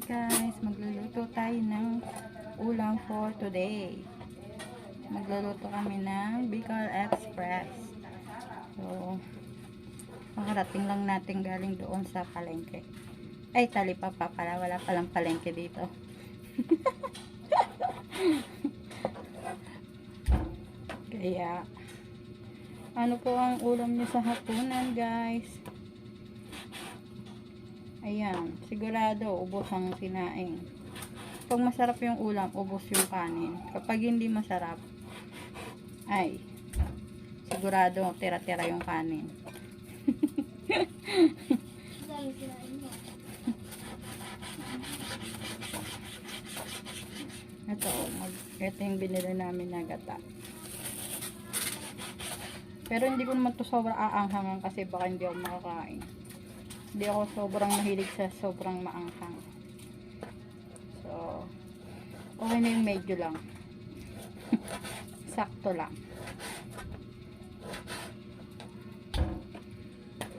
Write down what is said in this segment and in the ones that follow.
guys, magluluto tayo ng ulam for today. Magluluto kami ng Bicol Express. So, makarating lang natin galing doon sa palengke. Ay, talipapa pala, wala palang palengke dito. Kaya, ano po ang ulam niyo sa hapunan guys? Ayan, sigurado ubos ang kinain. Pag masarap yung ulam, ubos yung kanin. Kapag hindi masarap, ay, sigurado tira-tira yung kanin. Ito yung binili namin na gata. Pero hindi ko naman to sobrang aanghangan kasi baka hindi ako makakain. Hindi ako sobrang mahilig sa sobrang maanghang. So, okay na yung medyo lang. Sakto lang.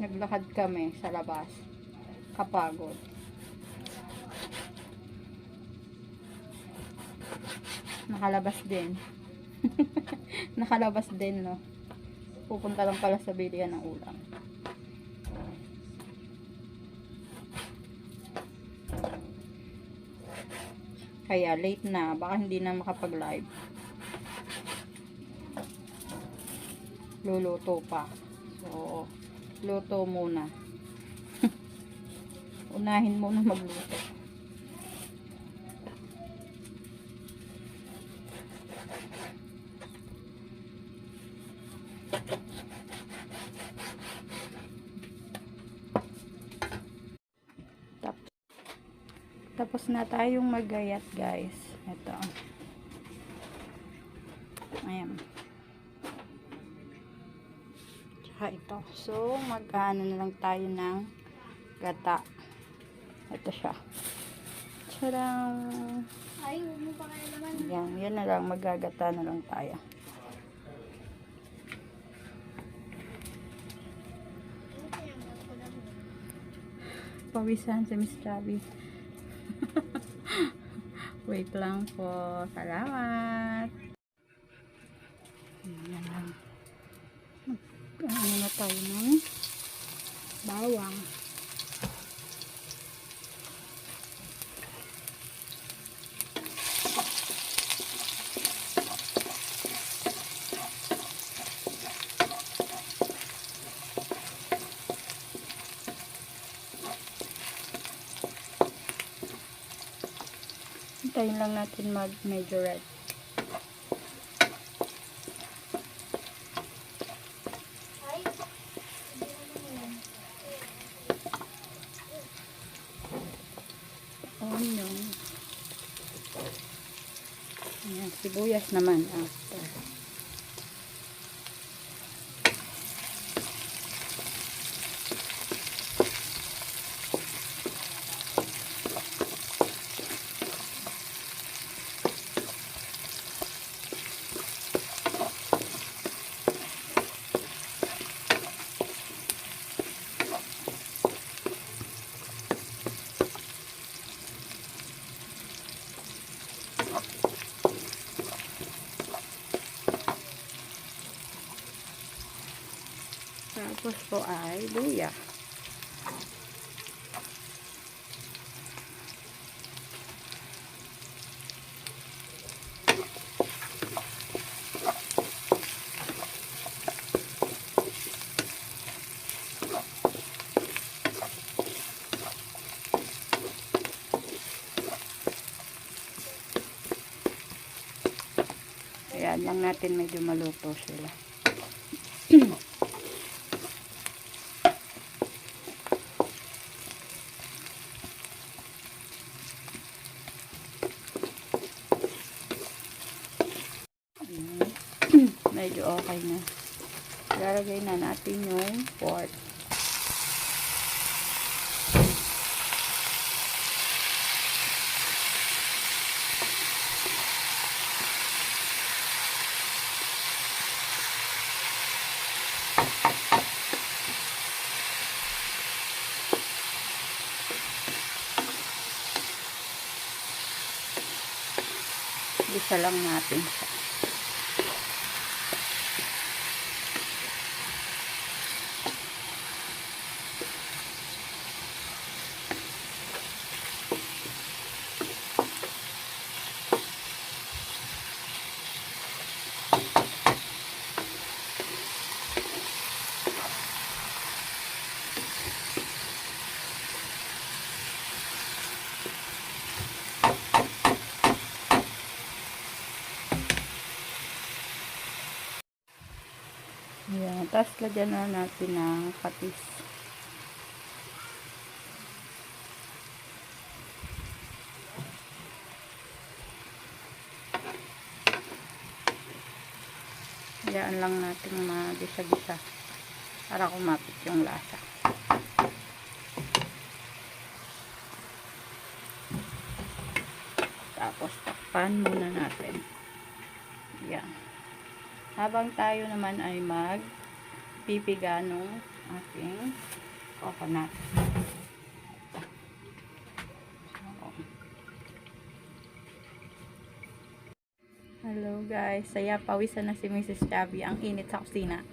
Naglakad kami sa labas. Kapagod. Nakalabas din. Nakalabas din, no? Pupunta lang pala sa bilihan ng ulam. Kaya late na, baka hindi na makapag-live. Luluto pa. So, luto muna. Unahin muna magluto. Tapos na tayong maggayat guys. Ito. Ayan. Tsaka ito. So, mag-ano na lang tayo ng gata. Ito siya. Tadang! Ay, huwag mo pa kaya naman. Yan. Yan na lang. Magagata na lang tayo. Pawisan si Miss Chubby. Wait lang po. Salamat. Yan lang. Ano na tayo ng bawang. Hintayin lang natin mag-medyo red. Onion. Ayan, sibuyas naman after. Tapos po ay luya. Ayan lang natin medyo maluto sila. Medyo okay na. Lalagay na natin yung pork. Bisa lang natin siya. Ayan, tapos lagyan na natin ng patis. Hayaan lang natin magisa-gisa para kumapit yung lasa. Tapos takpan muna natin. Ayan. Habang tayo naman ay magpipiga ng ating coconut. Hello guys, saya pawisan na si Mrs. Chubby. Ang init sa kusina.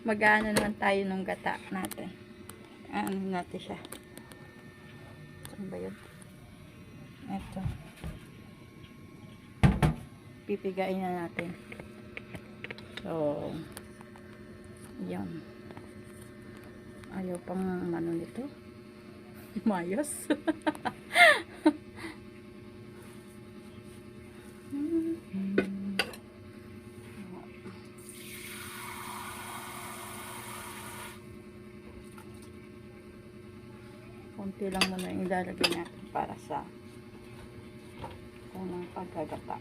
Mag-ano naman tayo ng gata natin. Ano natin siya. Saan ba yun? Ito. Pipigain na natin. So, yan. Ayaw pang ano nito. Mayos. Konti lang muna yung ilalagay natin para sa unang paggagata.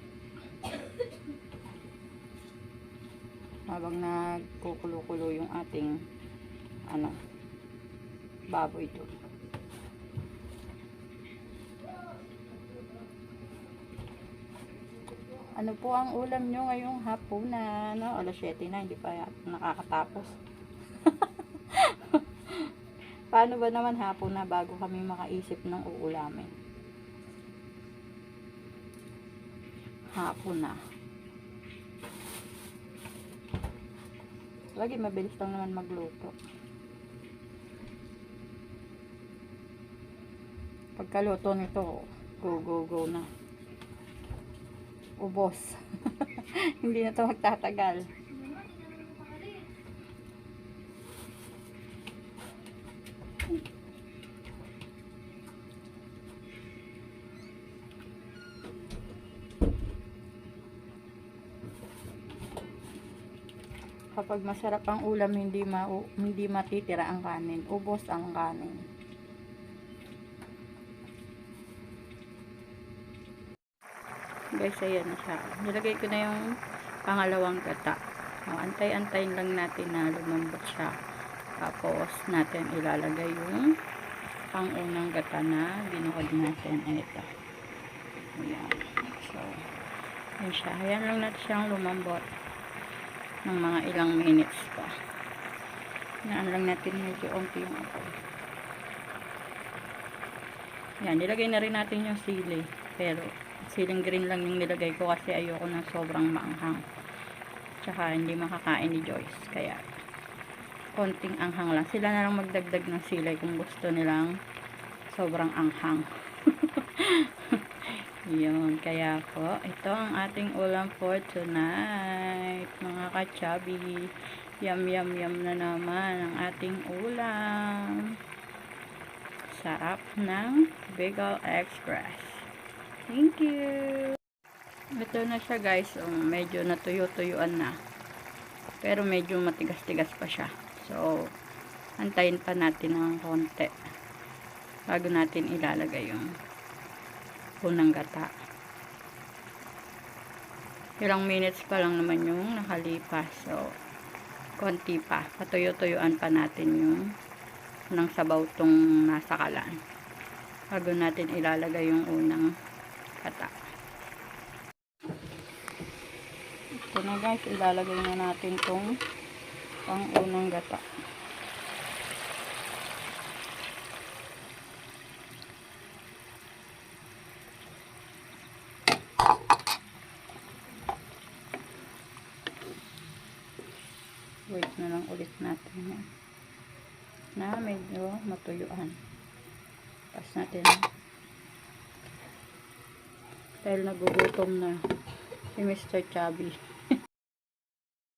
Habang nagkukulo-kulo yung ating baboy doon. Ano po ang ulam nyo ngayong hapon na alas 7 na, hindi pa nakakatapos. Paano ba naman hapon na bago kami makaisip ng uulamin? Hapon na. Lagi mabilis lang naman magluto. Pagkaluto nito, go na. Ubos. Hindi na ito magtatagal. Kapag masarap ang ulam, hindi matitira ang kanin. Ubos ang kanin. Guys, ayan na siya. Nilagay ko na yung pangalawang gata. Antay-antayin lang natin na lumambot siya. Tapos natin ilalagay yung pangunang gata na binuhod natin. Ito. Ayan. So, ayan siya. Ayan lang natin siyang lumambot ng mga ilang minutes pa. Naan lang natin medyo onti yung apoy. Yan, nilagay na rin natin yung sili. Pero, siling green lang yung nilagay ko kasi ayoko ng sobrang maanghang. Tsaka, hindi makakain ni Joyce. Kaya, konting anghang lang. Sila na lang magdagdag ng sili kung gusto nilang sobrang anghang. Yun, kaya po, ito ang ating ulam for tonight, mga ka-chubby. Yum na naman ang ating ulam. Sarap ng Bagel Express. Thank you! Ito na siya guys, medyo natuyo-tuyuan na. Pero medyo matigas-tigas pa siya. So, antayin pa natin ng konti bago natin ilalagay yung unang gata. Ilang minutes pa lang naman yung nakalipas. So, konti pa. Patuyo-tuyuan pa natin yung unang sabaw tong nasa kalan. Bago natin ilalagay yung unang gata. Ito na guys, ilalagay na natin tong unang gata. wait na lang ulit natin yan. Na medyo matuyuan. Pas natin. Dahil nagugutom na si Mr. Chubby.